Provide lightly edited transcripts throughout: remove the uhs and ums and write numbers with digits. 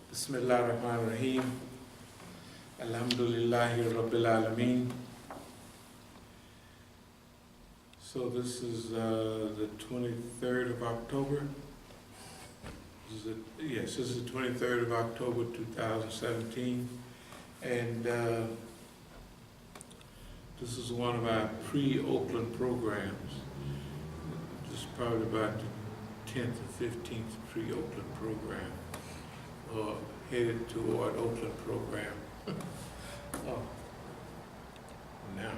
Bismillah ar-Rahman ar-Rahim. Alhamdulillahi Rabbil Alameen. So this is the 23rd of October. This is the 23rd of October 2017. And this is one of our pre-Oakland programs. This is probably about the 10th or 15th pre-Oakland program. Headed toward Oakland program. Oh, now.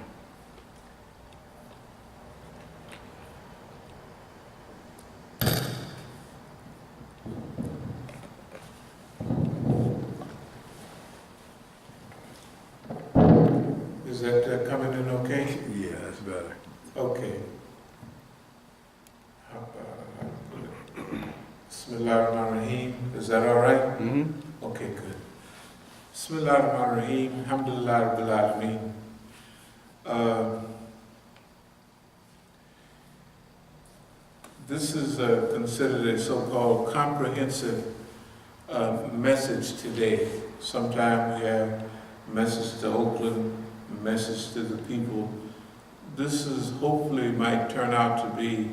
Is that coming in okay? Yeah, that's better. Okay. Bismillah ar-Rahman ar-Rahim. Is that all right? Mm-hmm. Okay, good. Bismillah ar-Rahman ar-Rahim. Alhamdulillah Rabbil Alameen. This is considered a so-called comprehensive message today. Sometimes we have message to Oakland, message to the people. This is hopefully might turn out to be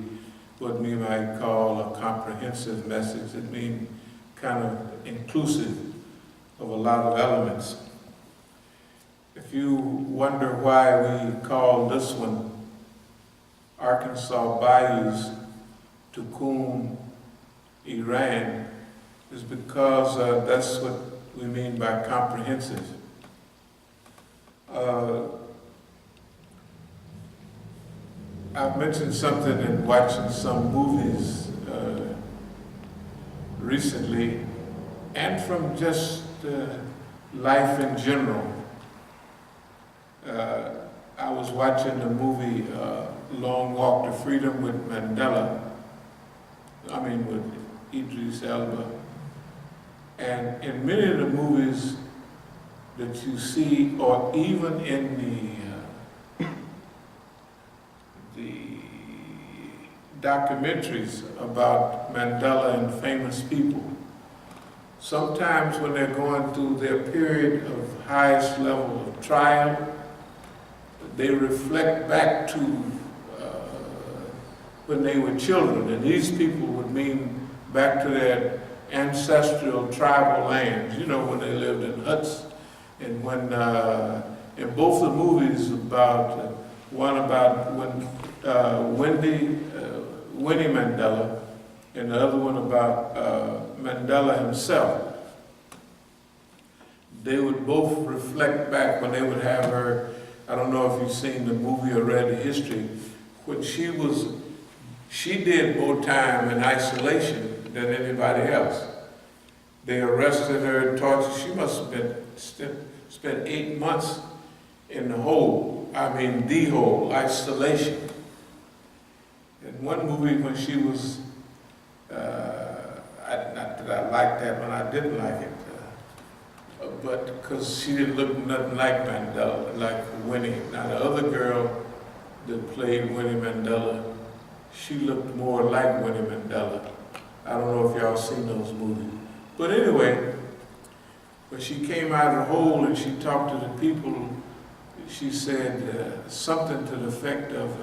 what we might call a comprehensive message. It means kind of inclusive of a lot of elements. If you wonder why we call this one Arkansas Bayous to Qum, Iran, is because that's what we mean by comprehensive. I've mentioned something in watching some movies recently, and from just life in general. I was watching the movie Long Walk to Freedom with with Idris Elba. And in many of the movies that you see, or even in the documentaries about Mandela and famous people, sometimes when they're going through their period of highest level of trial, they reflect back to when they were children, and these people would mean back to their ancestral tribal lands, when they lived in huts. And when, in both the movies about, one about when Winnie Mandela, and the other one about Mandela himself, they would both reflect back when they would have her. I don't know if you've seen the movie or read the history, when she did more time in isolation than anybody else. They arrested her, tortured. She must have been spent 8 months in the hole. The hole, isolation. In one movie when she was, not that I liked that one, I didn't like it, but because she didn't look nothing like Mandela, like Winnie. Now the other girl that played Winnie Mandela, she looked more like Winnie Mandela. I don't know if y'all seen those movies. But anyway, when she came out of the hole and she talked to the people, she said something to the effect of,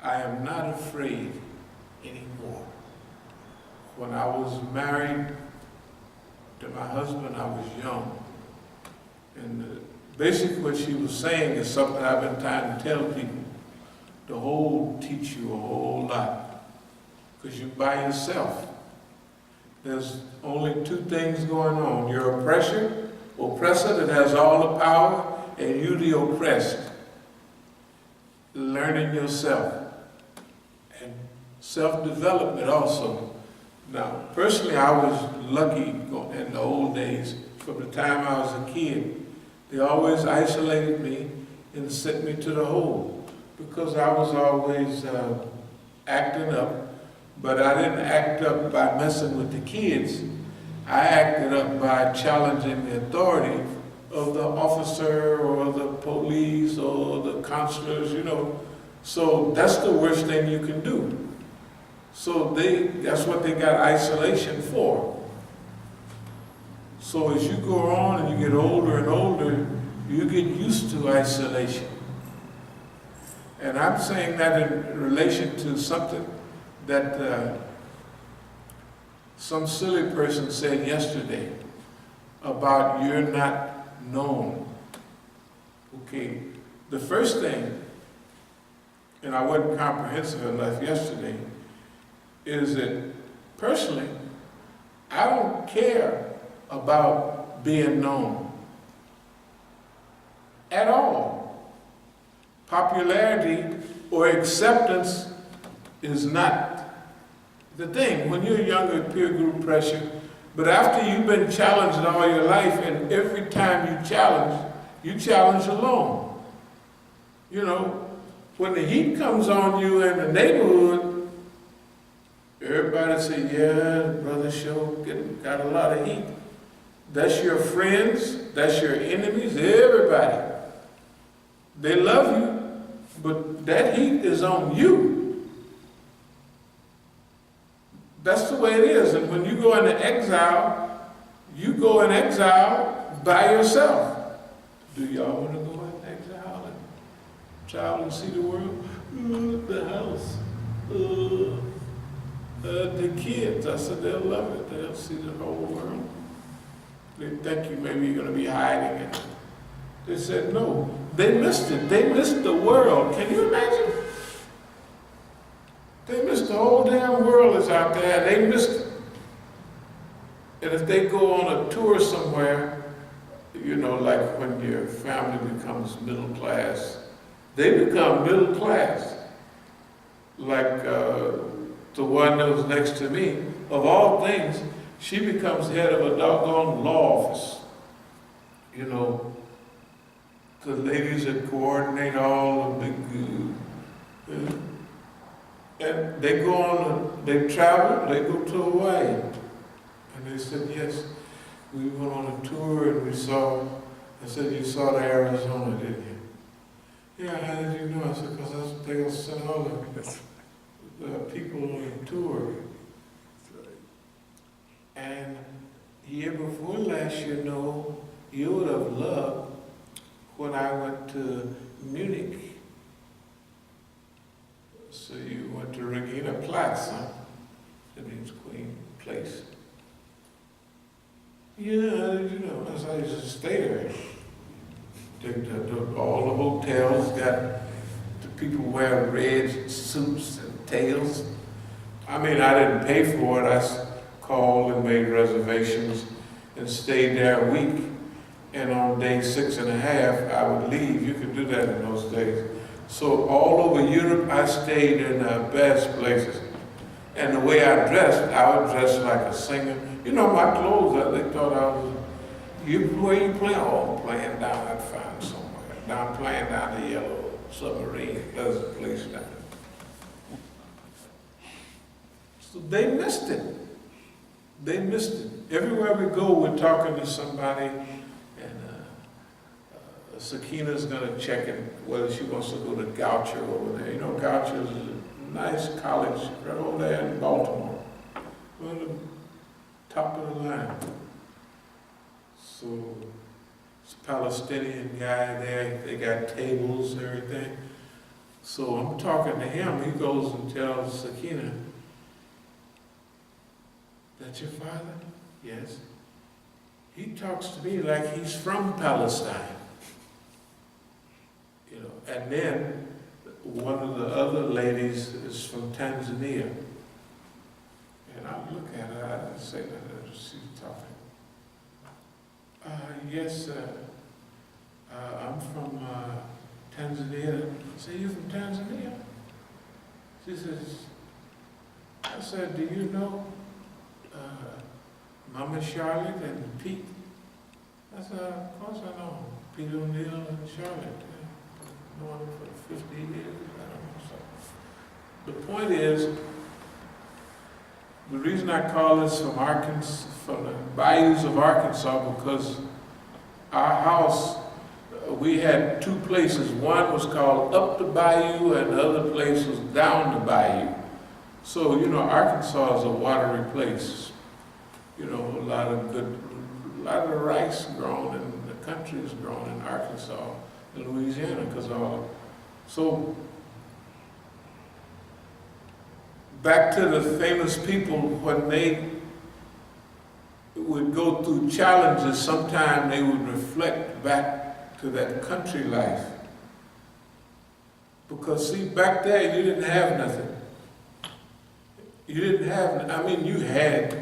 I am not afraid anymore. When I was married to my husband, I was young. And basically what she was saying is something I've been trying to tell people. The hole teach you a whole lot, because you're by yourself. There's only two things going on. Your oppressor that has all the power, and you the oppressed. Learning yourself. And self-development also. Now, personally, I was lucky in the old days. From the time I was a kid, they always isolated me and sent me to the hole, because I was always acting up. But I didn't act up by messing with the kids. I acted up by challenging the authority of the officer or the police or the counselors, So that's the worst thing you can do. So that's what they got isolation for. So as you go on and you get older and older, you get used to isolation. And I'm saying that in relation to something that some silly person said yesterday about you're not known. Okay, the first thing, and I wasn't comprehensive enough yesterday, is that personally, I don't care about being known at all. Popularity or acceptance is not the thing. When you're younger, peer group pressure, but after you've been challenged all your life, and every time you challenge alone. You know, when the heat comes on you in the neighborhood, everybody say, yeah, Brother Show got a lot of heat. That's your friends, that's your enemies, everybody. They love you, but that heat is on you. That's the way it is. And when you go into exile, you go in exile by yourself. Do y'all want to go in exile and travel and see the world? The house. The kids, I said they'll love it. They'll see the whole world. They think you maybe you're going to be hiding it. They said no. They missed it. They missed the world. Can you imagine? They missed the whole damn world is out there. They missed it. And if they go on a tour somewhere, you know, like when your family becomes middle class, they become middle class. Like the one that was next to me, of all things, she becomes head of a doggone law office. You know, the ladies that coordinate all the big, and they go on, they travel, they go to Hawaii. And they said, yes, we went on a tour and we saw, I said, you saw the Arizona, didn't you? Yeah, how did you know? I said, because that's what they sent all the people on the tour. And year before last, you know, you would have loved when I went to Munich. So you went to Regina Platz, huh? That means Queen Place. Yeah, how did you know? That's how I used to stay there. All the hotels got the people wearing red suits and tails. I mean, I didn't pay for it. I called and made reservations and stayed there a week. And on day 6.5, I would leave. You could do that in those days. So all over Europe, I stayed in the best places. And the way I dressed, I would dress like a singer. You know, my clothes, they thought I was, where you playing? Oh, I'm playing down at Fountain somewhere. Now I'm playing down the Yellow Submarine. That's the place down there. So they missed it. They missed it. Everywhere we go, we're talking to somebody, and Sakina's going to check in whether she wants to go to Goucher over there. You know, Goucher is a nice college right over there in Baltimore. One of the top of the line. So, it's a Palestinian guy there. They got tables and everything. So I'm talking to him. He goes and tells Sakina, "That's your father?" "Yes." He talks to me like he's from Palestine. You know, and then one of the other ladies is from Tanzania. And I look at her, I say to her, she's talking. Yes, I'm from Tanzania. I say, "You from Tanzania?" She says, I said, "Do you know Mama Charlotte and Pete?" I said, "Of course I know Pete O'Neill and Charlotte. I've known them for 50 years. I don't know." So the point is, the reason I call this from Arkansas, from the Bayous of Arkansas, because our house, we had two places. One was called up the bayou, and the other place was down the bayou. So, you know, Arkansas is a watery place. You know, a lot of good lot of the rice grown in the country is grown in Arkansas and Louisiana, because all. So back to the famous people, when they would go through challenges, sometimes they would reflect back to that country life. Because see, back there you didn't have nothing. You didn't have, I mean, you had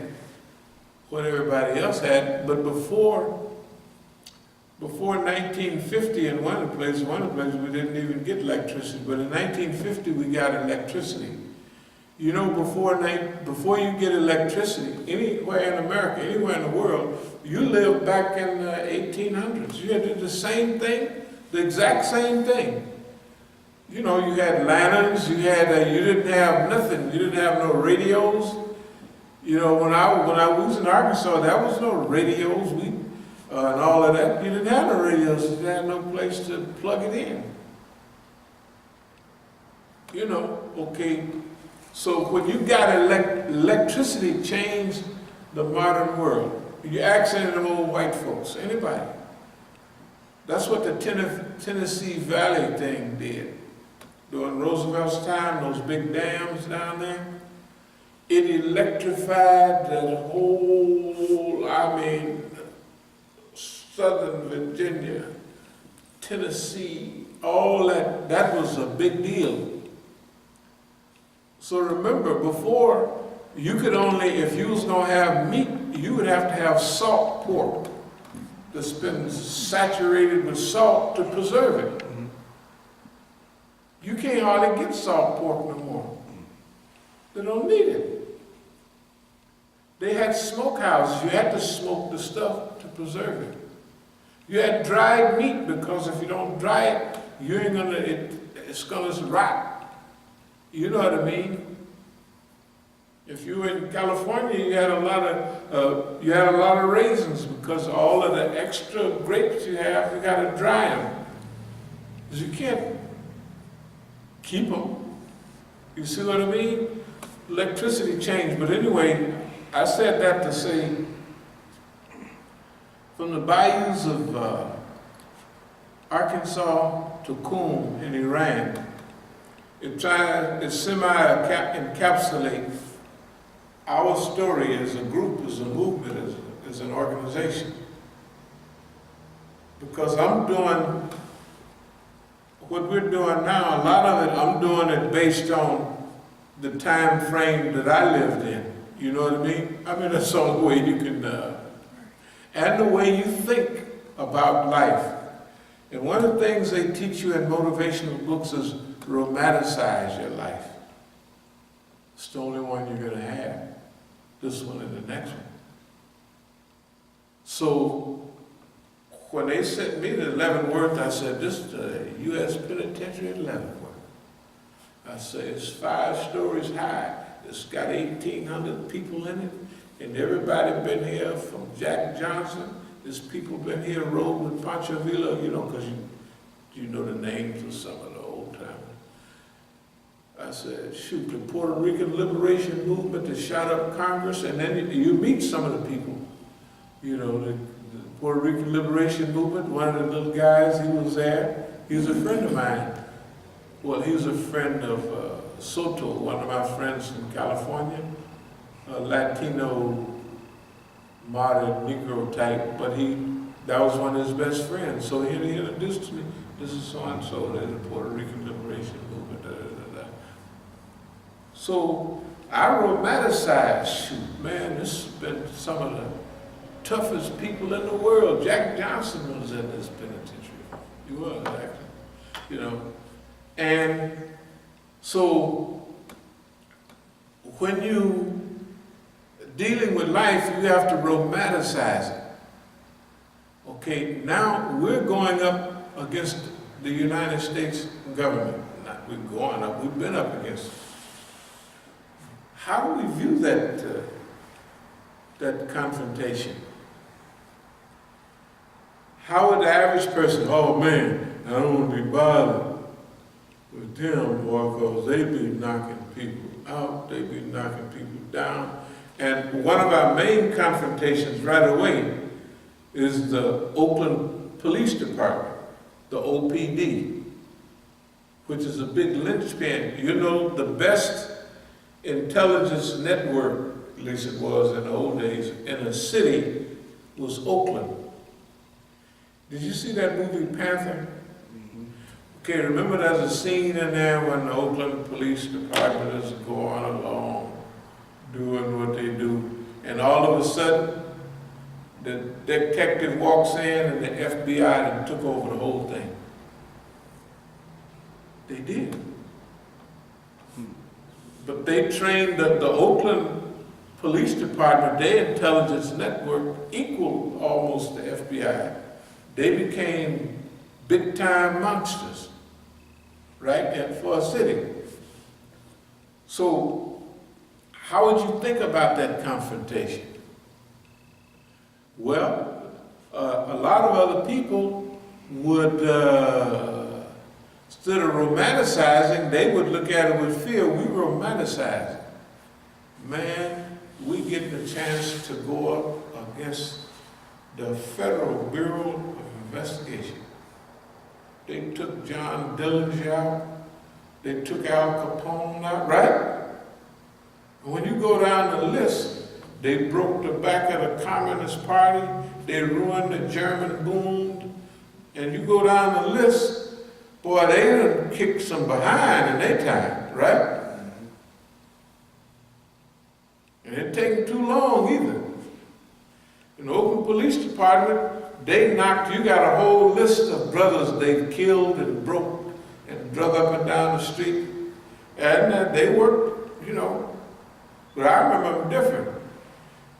what everybody else had, but before 1950 in one of the places we didn't even get electricity, but in 1950 we got electricity. You know, before you get electricity, anywhere in America, anywhere in the world, you lived back in the 1800s. You had to do the same thing, the exact same thing. You know, you had lanterns, you didn't have nothing, you didn't have no radios. You know, when I was in Arkansas, there was no radios, and all of that. You didn't have no radios, you had no place to plug it in. You know, okay. So when you got electricity changed the modern world. You ask any of them old white folks, anybody. That's what the Tennessee Valley thing did. During Roosevelt's time, those big dams down there, it electrified the whole, Southern Virginia, Tennessee, all that. That was a big deal. So remember, before, you could only, if you was going to have meat, you would have to have salt pork that's been saturated with salt to preserve it. Mm-hmm. You can't hardly get salt pork no more. They don't need it. They had smokehouses. You had to smoke the stuff to preserve it. You had dried meat, because if you don't dry it, you ain't gonna, it's gonna rot. You know what I mean? If you were in California, you had a lot of raisins, because all of the extra grapes you have, you got to dry them, because you can't keep them. You see what I mean? Electricity changed, but anyway, I said that to say, from the bayous of Arkansas to Qum in Iran, it semi-encapsulate our story as a group, as a movement, as an organization. Because I'm doing what we're doing now, a lot of it, I'm doing it based on the time frame that I lived in. You know what I mean? That's the only way you can, and the way you think about life. And one of the things they teach you in motivational books is romanticize your life. It's the only one you're going to have. This one and the next one. So when they sent me to Leavenworth, I said, this is the U.S. Penitentiary at Leavenworth. I said, it's 5 stories high. It's got 1,800 people in it. And everybody been here from Jack Johnson. There's people been here rode with Pancho Villa, because you know the names of some of the old timers. I said, shoot, the Puerto Rican Liberation Movement that shot up Congress, and then you meet some of the people. The Puerto Rican Liberation Movement, one of the little guys, he was there. He was a friend of mine. Well, he was a friend of Soto, one of my friends in California, a Latino, modern Negro type, but that was one of his best friends. So he introduced to me, this is so-and-so, there's the Puerto Rican Liberation Movement, da-da-da-da. So I romanticized, shoot, man, this has been some of the toughest people in the world. Jack Johnson was in this penitentiary. He was, actually, And so when you dealing with life, you have to romanticize it. Okay, now we're going up against the United States government. Not we're going up, we've been up against it. How do we view that confrontation? How would the average person, oh man, I don't want to be bothered with them, boy, because they be knocking people out, they be knocking people down. And one of our main confrontations right away is the Oakland Police Department, the OPD, which is a big linchpin. You know, the best intelligence network, at least it was in the old days, in a city was Oakland. Did you see that movie Panther? Okay, remember there's a scene in there when the Oakland Police Department is going along, doing what they do, and all of a sudden, the detective walks in and the FBI took over the whole thing. They did. But they trained the Oakland Police Department, their intelligence network equaled almost the FBI. They became big-time monsters, right, and for a city. So how would you think about that confrontation? Well, a lot of other people would, instead of romanticizing, they would look at it with fear. We romanticize it. Man, we get the chance to go up against the Federal Bureau of Investigation. They took John Dillinger out. They took Al Capone out, right? And when you go down the list, they broke the back of the Communist Party. They ruined the German boom. And you go down the list, boy, they done kicked some behind in their time, right? And it didn't take too long either. In the Oakland Police Department, they knocked, you got a whole list of brothers they've killed and broke and drug up and down the street. And they worked, you know, but I remember them different.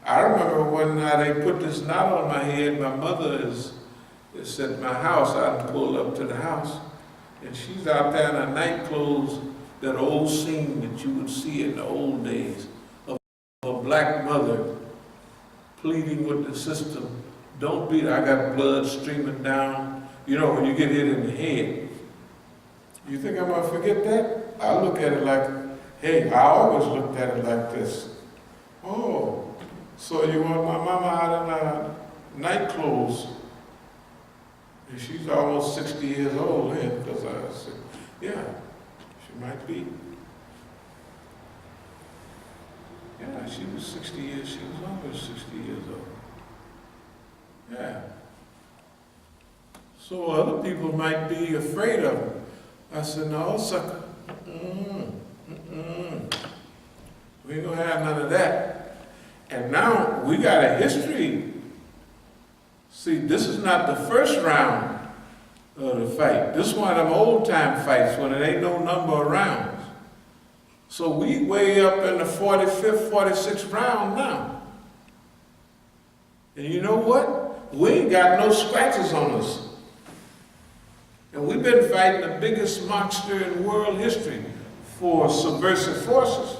I remember when they put this knot on my head, my mother is at my house. I pulled up to the house, and she's out there in her night clothes, that old scene that you would see in the old days of a black mother pleading with the system, don't beat her. I got blood streaming down. You know, when you get hit in the head. You think I'm gonna forget that? I look at it like, hey, I always looked at it like this. Oh. So you want my mama out in her night clothes, and she's almost 60 years old then, because I said, yeah, she might be. Yeah, she was 60 years, she was almost 60 years old. Yeah. So other people might be afraid of her. I said, no, sucker, we ain't gonna have none of that. And now we got a history. See, this is not the first round of the fight. This is one of them old time fights when there ain't no number of rounds. So we way up in the 45th, 46th round now. And you know what? We ain't got no scratches on us. And we've been fighting the biggest monster in world history for subversive forces.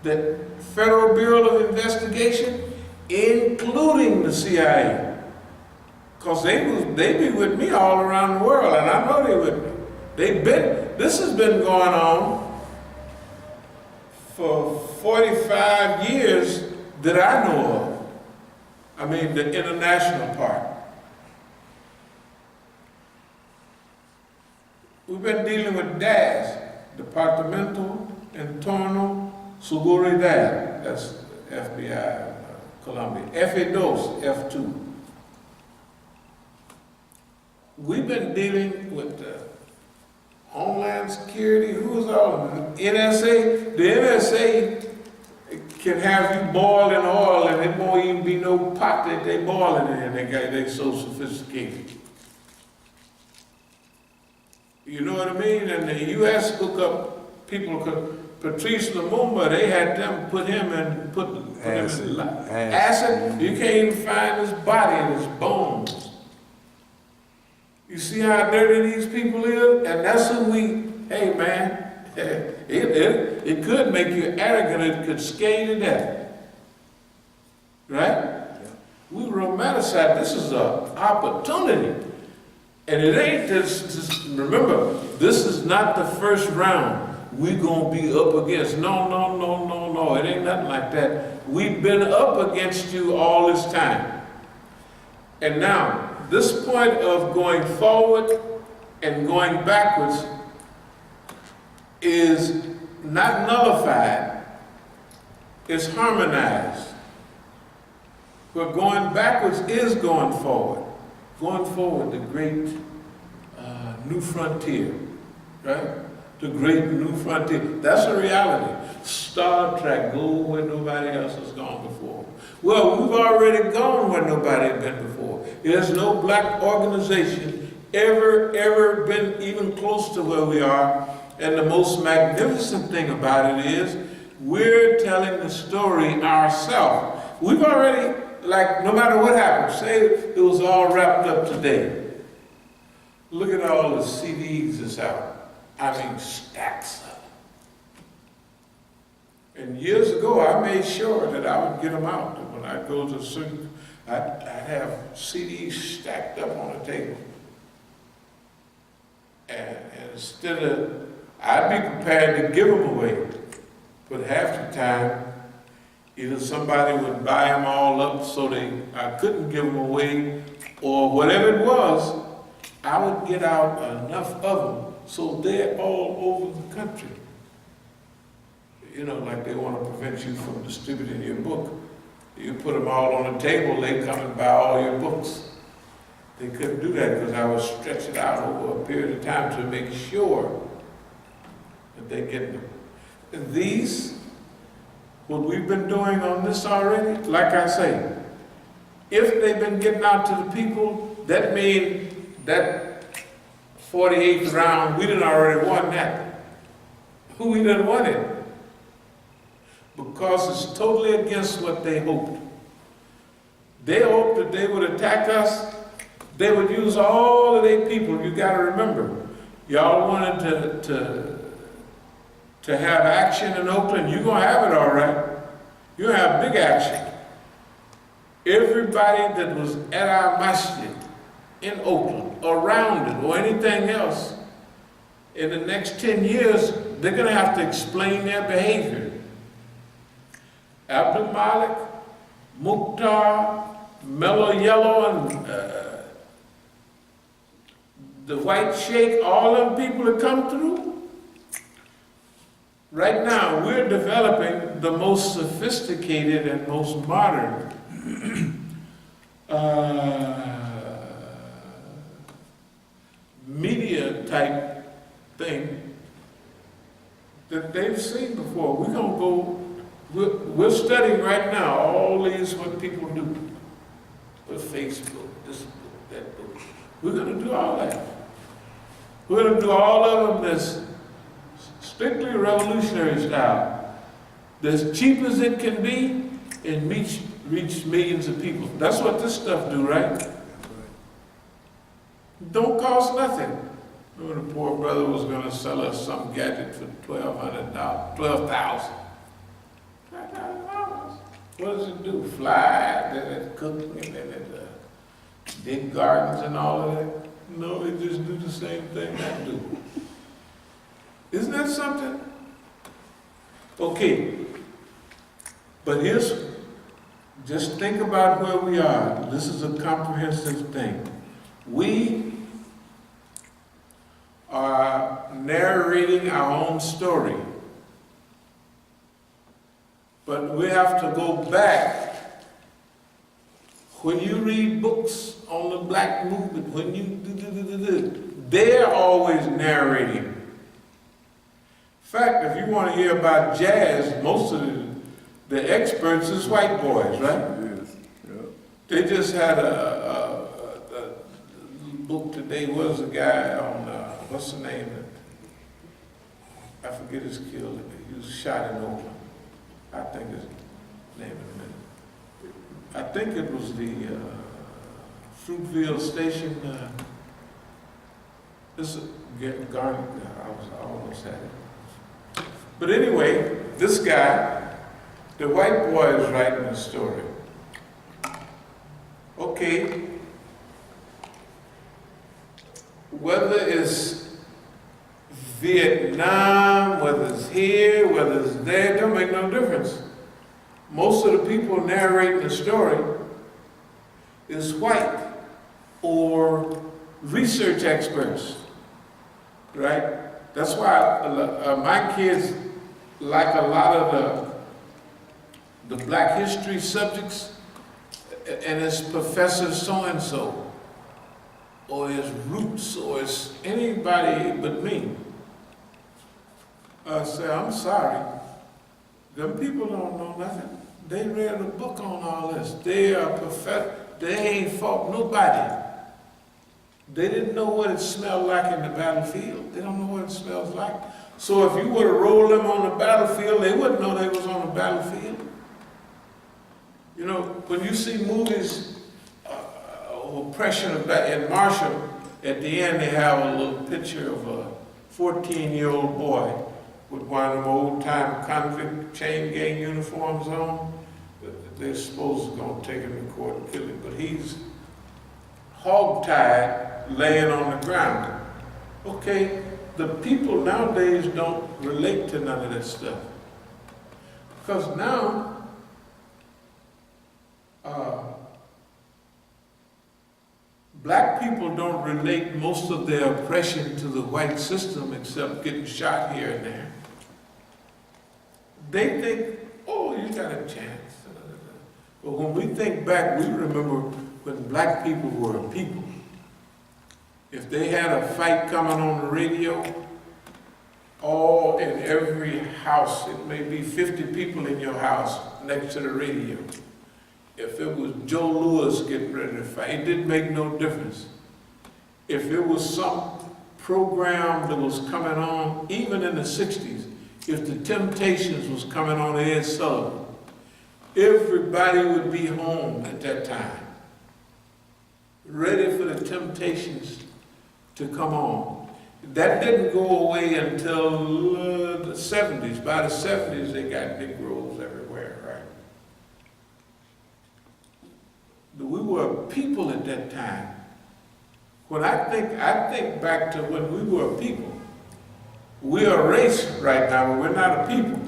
The Federal Bureau of Investigation, including the CIA. Because they be with me all around the world, and I know they with me. This has been going on for 45 years that I know of. I mean, the international part. We've been dealing with DAS, Departamento Interno Seguridad, that's FBI, Colombia. F2, F2. We've been dealing with Homeland Security, who's all of them? NSA. The NSA can have you boil in oil and it won't even be no pot that they boiling in. They're so sophisticated. You know what I mean? And the U.S. hook up people. Patrice Lumumba, they had them put him in acid. You can't even find his body and his bones. You see how dirty these people is? And that's who hey man, it could make you arrogant, it could scare you to death. Right? Yeah. We romanticize, this is an opportunity. And it ain't just remember, this is not the first round. We're going to be up against. No. It ain't nothing like that. We've been up against you all this time. And now, this point of going forward and going backwards is not nullified, it's harmonized. But going backwards is going forward. Going forward, the great new frontier, right? The great new frontier. That's a reality. Star Trek, go where nobody else has gone before. Well, we've already gone where nobody had been before. There's no black organization ever been even close to where we are. And the most magnificent thing about it is we're telling the story ourselves. We've already, like, no matter what happens, say it was all wrapped up today. Look at all the CDs that's out. I mean, stacks of them. And years ago, I made sure that I would get them out. And when I go to certain, I'd have CDs stacked up on the table. And instead of, I'd be prepared to give them away. But half the time, either somebody would buy them all up so I couldn't give them away, or whatever it was, I would get out enough of them so they're all over the country. You know, like they want to prevent you from distributing your book. You put them all on the table, they come and buy all your books. They couldn't do that because I would stretch it out over a period of time to make sure that they get them. And these, what we've been doing on this already, like I say, if they've been getting out to the people, that means that 48th round, we done already won that. Who we done won it? Because it's totally against what they hoped. They hoped that they would attack us. They would use all of their people. You got to remember, y'all wanted to have action in Oakland. You're going to have it all right. You're going to have big action. Everybody that was at our Masjid in Oakland, around it, or anything else, in the next 10 years, they're going to have to explain their behavior. Abdul-Malik, Mukhtar, Mellow Yellow, and the White Sheikh, all them people that come through. Right now, we're developing the most sophisticated and most modern media type thing that they've seen before. We're going to go, we're studying right now all these, what people do with Facebook, this book, that book. We're going to do all that. We're going to do all of them this strictly revolutionary style, as cheap as it can be, and reach millions of people. That's what this stuff do, right? Don't cost nothing. Remember the poor brother was going to sell us some gadget for $1,200, $12,000. What does it do? Fly, then it cook, and then it dig gardens and all of that? No, it just do the same thing I do. Isn't that something? Okay, but just think about where we are. This is a comprehensive thing. We are narrating our own story. But we have to go back. When you read books on the black movement, when you they're always narrating. In fact, if you want to hear about jazz, most of the experts is white boys, right? Yes. Yep. They just had a book today. Was a guy on what's the name? I forget his kill. He was shot in Oakland. I think his name in a minute. I think it was the Fruitville Station. This Garnet. I almost had it. But anyway, this guy, the white boy is writing a story. Okay. Whether it's Vietnam, whether it's here, whether it's there, it don't make no difference. Most of the people narrating the story is white. or research experts, right? That's why my kids like a lot of the black history subjects, and it's Professor so-and-so, or it's Roots, or it's anybody but me. I say, I'm sorry, them people don't know nothing. They read a book on all this. They are they ain't fought nobody. They didn't know what it smelled like in the battlefield. They don't know what it smells like. So if you were to roll them on the battlefield, they wouldn't know they was on the battlefield. You know, when you see movies, oppression in Marshall, at the end they have a little picture of a 14-year-old boy with one of them old-time convict chain gang uniforms on. They're supposed to go take him to court and kill him, but he's hog-tied, laying on the ground. Okay, the people nowadays don't relate to none of that stuff. Because now, black people don't relate most of their oppression to the white system except getting shot here and there. They think, oh, you got a chance. But when we think back, we remember when black people were a people. If they had a fight coming on the radio, all in every house, it may be 50 people in your house next to the radio. If it was Joe Louis getting ready to fight, it didn't make no difference. If it was some program that was coming on, even in the 60s, if the Temptations was coming on Ed Sullivan, everybody would be home at that time, ready for the Temptations to come on. That didn't go away until the 70s. By the 70s, they got Negroes everywhere, right? We were a people at that time. When I think back to when we were a people. We're a race right now, but we're not a people.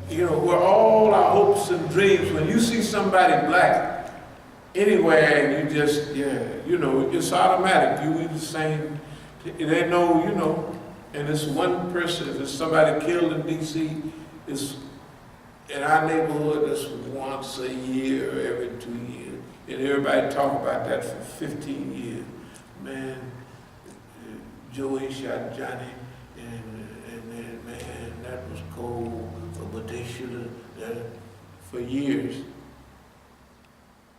You know, we're all our hopes and dreams. When you see somebody black anywhere, and you just, you know, it's automatic. You eat the same. They know, you know, and it's one person. If it's somebody killed in D.C., it's in our neighborhood, it's once a year, every 2 years. And everybody talk about that for 15 years. Man, Joey shot Johnny, and then, man, that was cold, but they should have, for years,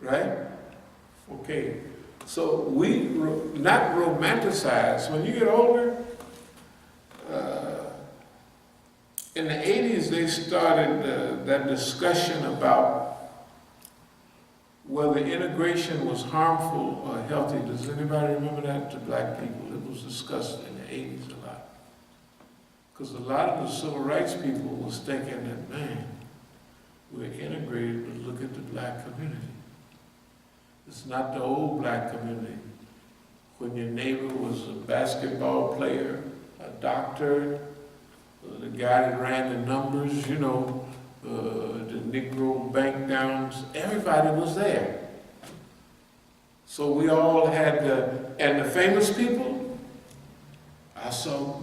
right? Okay, so we not romanticize. When you get older, in the 80s they started that discussion about whether integration was harmful or healthy. Does anybody remember that, to black people? It was discussed in the 80s a lot. Because a lot of the civil rights people was thinking that, man, we're integrated, but look at the black community. It's not the old black community. When your neighbor was a basketball player, a doctor, the guy that ran the numbers, you know, the Negro bank downs, everybody was there. So we all had and the famous people, I saw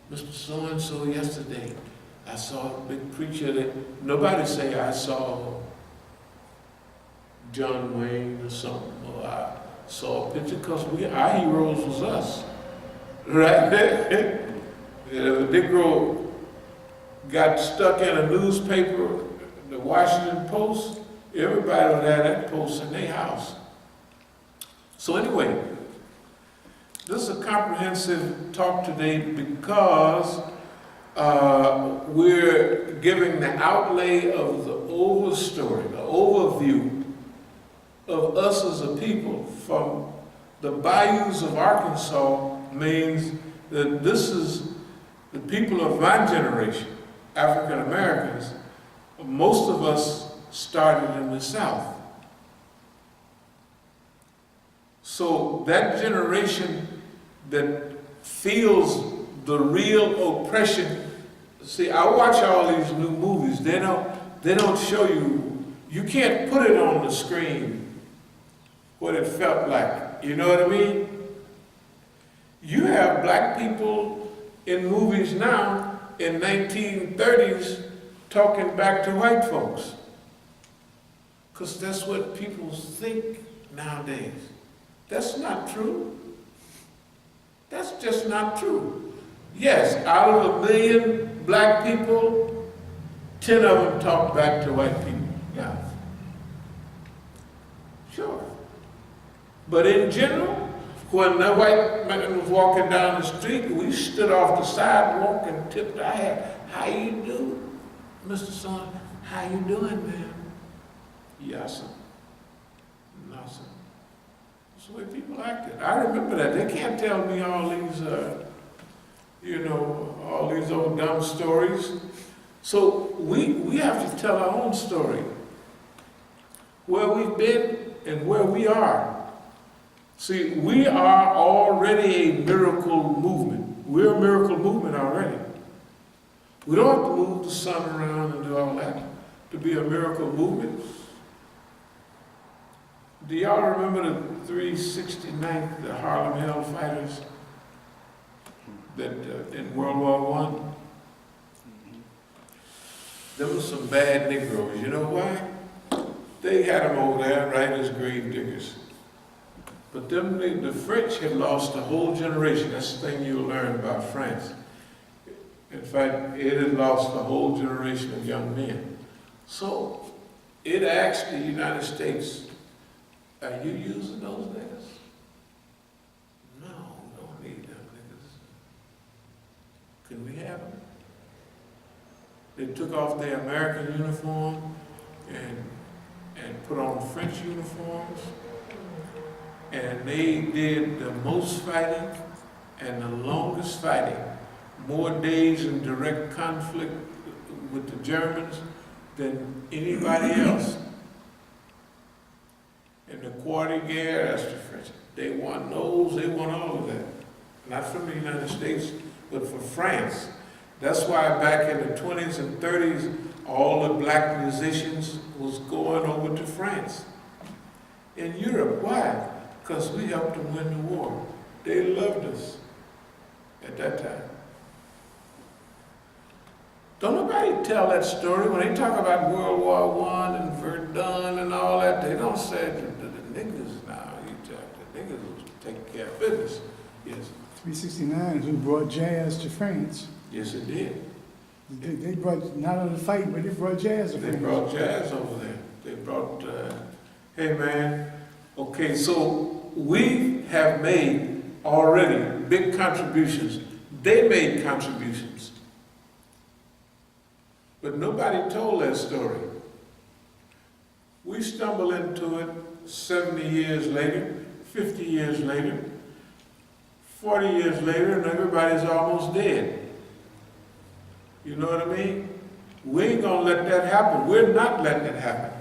Mr. So-and-so yesterday. I saw a big preacher that, nobody say I saw John Wayne or something, or I saw a picture, because our heroes was us, right? If a Negro got stuck in a newspaper, the Washington Post, everybody would have that post in their house. So anyway, this is a comprehensive talk today because we're giving the outlay of the overstory, the overview of us as a people from the Bayous of Arkansas. Means that this is the people of my generation, African Americans. Most of us started in the South. So that generation that feels the real oppression. See, I watch all these new movies. They don't show you. You can't put it on the screen what it felt like. You know what I mean? You have black people in movies now in 1930s talking back to white folks. Because that's what people think nowadays. That's not true. That's just not true. Yes, out of 1 million black people, 10 of them talk back to white people. Yeah. Sure. But in general, when that white man was walking down the street, we stood off the sidewalk and tipped our hat. How you do, Mr. Son? How you doing, man? Yes, sir. No, sir. That's the way people acted. I remember that. They can't tell me all these, all these old dumb stories. So we have to tell our own story. Where we've been and where we are. See, we are already a miracle movement. We're a miracle movement already. We don't have to move the sun around and do all that to be a miracle movement. Do y'all remember the 369th, the Harlem Hellfighters that in World War I? There was some bad Negroes. You know why? They had them over there right as grave diggers. But the French had lost a whole generation. That's the thing you'll learn about France. In fact, it had lost a whole generation of young men. So it asked the United States, are you using those niggas? No, we don't need them niggas. Can we have them? They took off their American uniform and put on French uniforms. And they did the most fighting and the longest fighting, more days in direct conflict with the Germans than anybody else. And the Quarter Guerre, that's the French. They won those, they won all of that. Not from the United States, but for France. That's why back in the 20s and 30s, all the black musicians was going over to France. In Europe, why? Because we helped them win the war. They loved us at that time. Don't nobody tell that story. When they talk about World War I and Verdun and all that, they don't say the niggas now. You tell the niggas was taking care of business. Yes. 369 is who brought jazz to France. Yes, it did. They brought, not only fighting, but they brought jazz to France. They brought jazz over there. They brought, hey man, okay, so we have made already big contributions. They made contributions. But nobody told that story. We stumble into it 70 years later, 50 years later, 40 years later, and everybody's almost dead. You know what I mean? We ain't gonna let that happen. We're not letting it happen.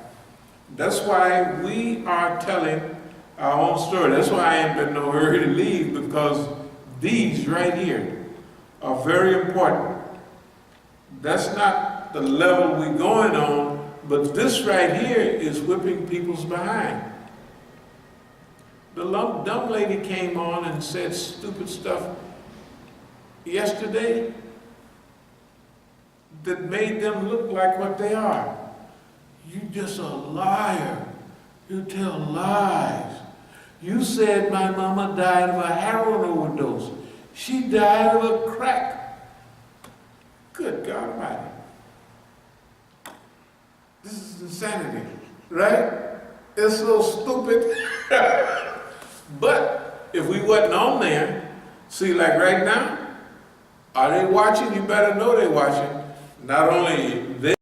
That's why we are telling our own story. That's why I ain't been no hurry to leave, because these right here are very important. That's not the level we're going on, but this right here is whipping people's behind. The dumb lady came on and said stupid stuff yesterday that made them look like what they are. You just a liar. You tell lies. You said my mama died of a heroin overdose. She died of a crack. Good God Almighty. This is insanity, right? It's so stupid. But if we wasn't on there, see, like right now, are they watching? You better know they're watching. Not only they